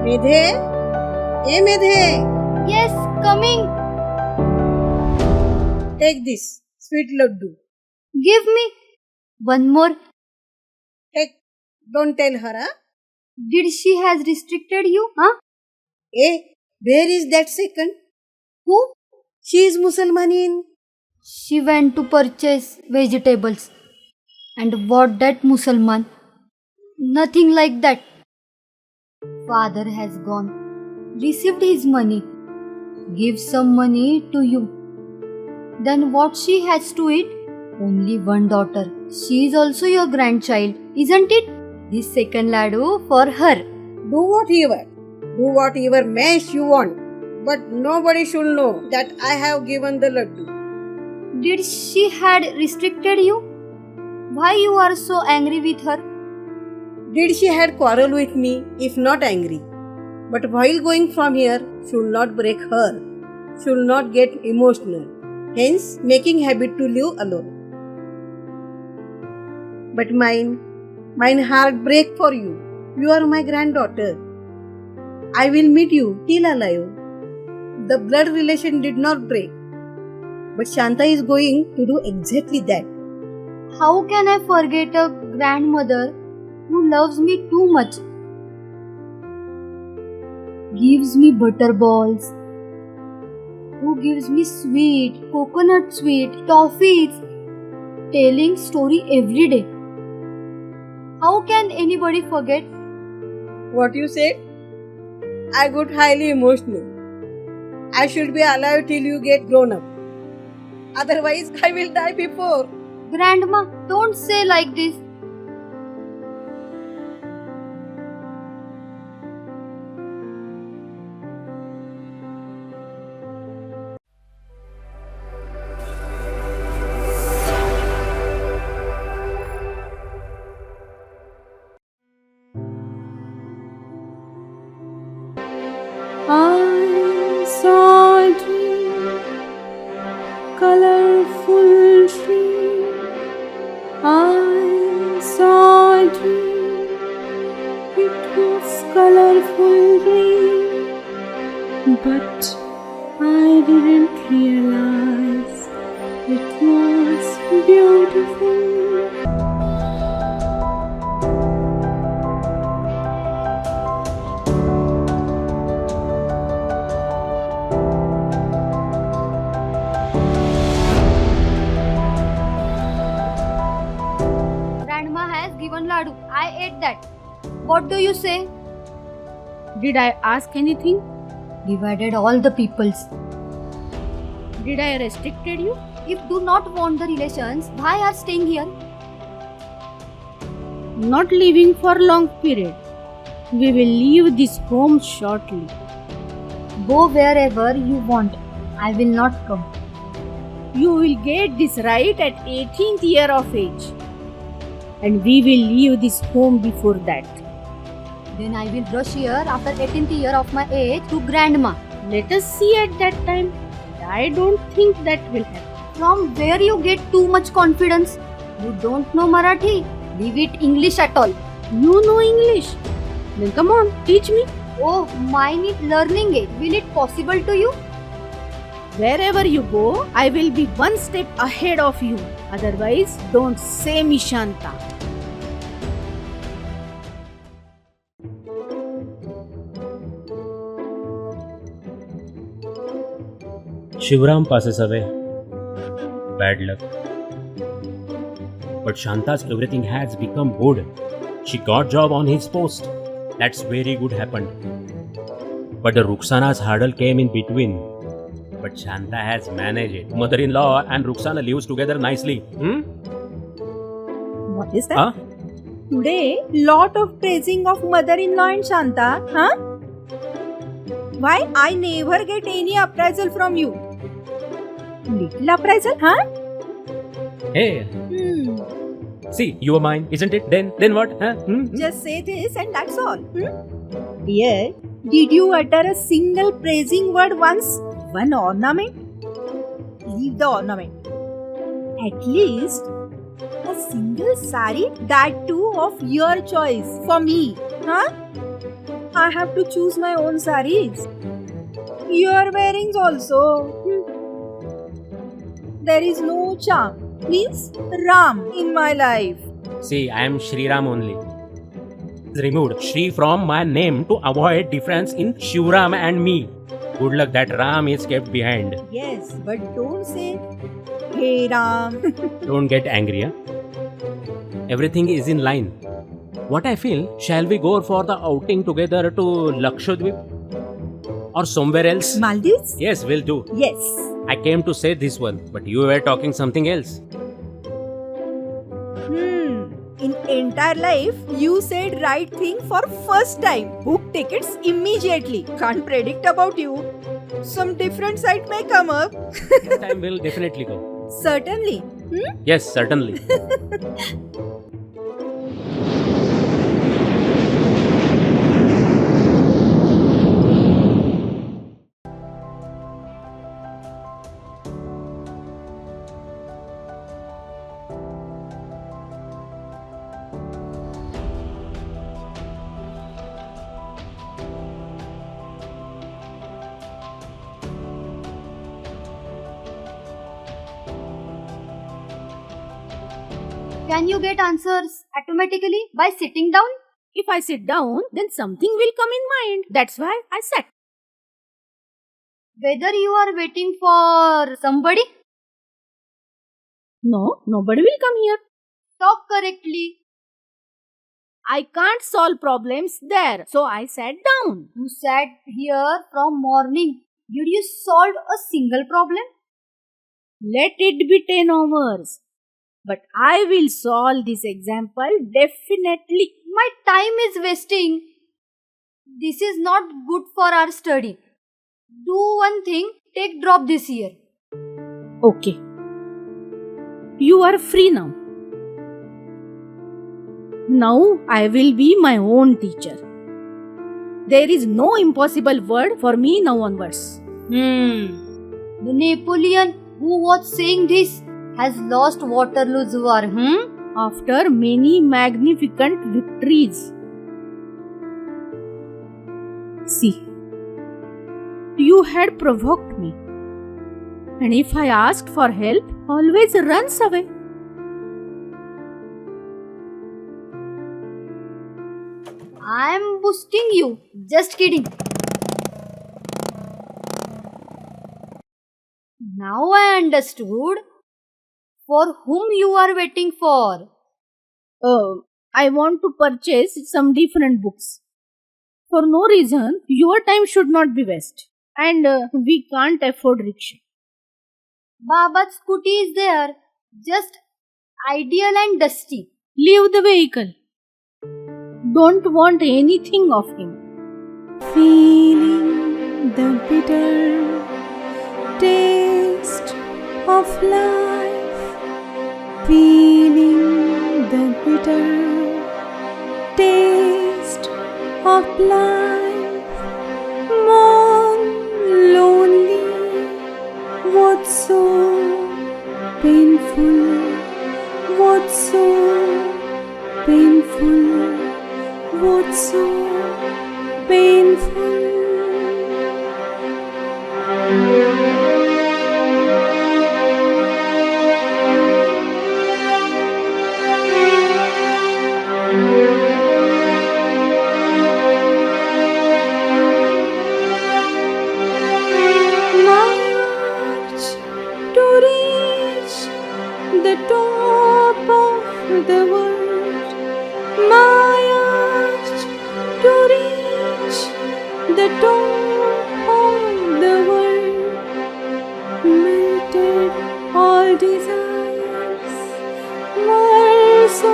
मेधे, A मेधे, Yes, coming. take this sweet laddu. Give me one more. Take, don't tell her, huh? Did she has restricted you? Huh? Eh, where is that second? Who? She is Musalmanin. She went to purchase vegetables. And what that Musalman? Nothing like that. Father has gone. Received his money. Give some money to you. Then what she has to eat? Only one daughter. She is also your grandchild, isn't it? This second laddu for her. Do whatever mess you want. But nobody should know that I have given the laddu. Did she had restricted you? Why you are so angry with her? Did she had quarrel with me, if not angry? But while going from here, should not break her, should not get emotional, hence making habit to live alone. But mine heart break for you. You are my granddaughter. I will meet you till alive. The blood relation did not break. But Shanta is going to do exactly that. How can I forget a grandmother who loves me too much? Gives me butter balls. Who gives me sweet, coconut sweet, toffees. Telling story every day. How can anybody forget? What you said? I got highly emotional. I should be alive till you get grown up. Otherwise, I will die before. Grandma, don't say like this. I saw a dream, colorful dream. I saw a dream, it was colorful dream, but I didn't realize it was beautiful. Grandma has given laddu. I ate that. What do you say? Did I ask anything? Divided all the peoples. Did I restricted you? If do not want the relations, why are staying here? Not leaving for long period. We will leave this home shortly. Go wherever you want. I will not come. You will get this right at 18th year of age. And we will leave this home before that. Then I will rush here after 18th year of my age to grandma. Let us see at that time. I don't think that will happen. From where you get too much confidence? You don't know Marathi. Leave it English at all. You know English. Then come on, teach me. Oh, mine is learning it. Will it possible to you? Wherever you go, I will be one step ahead of you. Otherwise, don't say me Shanta. Shivram passes away. Bad luck. But Shanta's everything has become good. She got job on his post. That's very good happened. But the Ruxana's hurdle came in between. But Shanta has managed it. Mother-in-law and Ruxana lives together nicely. What is that? Huh? Today, lot of praising of mother-in-law and Shanta, huh? Why I never get any appraisal from you? Little appraisal, huh? Hey, see, you are mine, isn't it? Then what? Huh? Just say this and that's all. Dear, did you utter a single praising word once? One ornament? Leave the ornament. At least a single sari, that too of your choice, for me, huh? I have to choose my own saris. You are wearing also. There is no charm, means Ram in my life. See, I am Shri Ram only. Removed Shri from my name to avoid difference in Shivram and me. Good luck that Ram is kept behind. Yes, but don't say, Hey Ram. Don't get angry, huh? Everything is in line. What I feel, shall we go for the outing together to Lakshadweep? Or somewhere else? Maldives? Yes, we'll do. Yes. I came to say this one, but you were talking something else. In entire life, you said right thing for first time. Book tickets immediately. Can't predict about you. Some different site may come up. This time we'll definitely go. Certainly. Yes, certainly. Can you get answers automatically by sitting down? If I sit down, then something will come in mind. That's why I sat. Whether you are waiting for somebody? No, nobody will come here. Talk correctly. I can't solve problems there. So I sat down. You sat here from morning. Did you solve a single problem? Let it be 10 hours. But I will solve this example definitely. My time is wasting. This is not good for our study. Do one thing, take drop this year. Okay. You are free now. Now I will be my own teacher. There is no impossible word for me now onwards. The Napoleon who was saying this has lost Waterloo's war, After many magnificent victories. See, you had provoked me. And if I asked for help, always runs away. I am boosting you. Just kidding. Now I understood for whom you are waiting for. I want to purchase some different books. For no reason, your time should not be wasted. And we can't afford rickshaw. Baba's scooty is there. Just ideal and dusty. Leave the vehicle. Don't want anything of him. Feeling the bitter taste of life. Feeling the bitter taste of life. More lonely. What's so painful? What's so painful? What's so painful? March to reach the top of the world. March to reach the top of the world. Melted all desires were so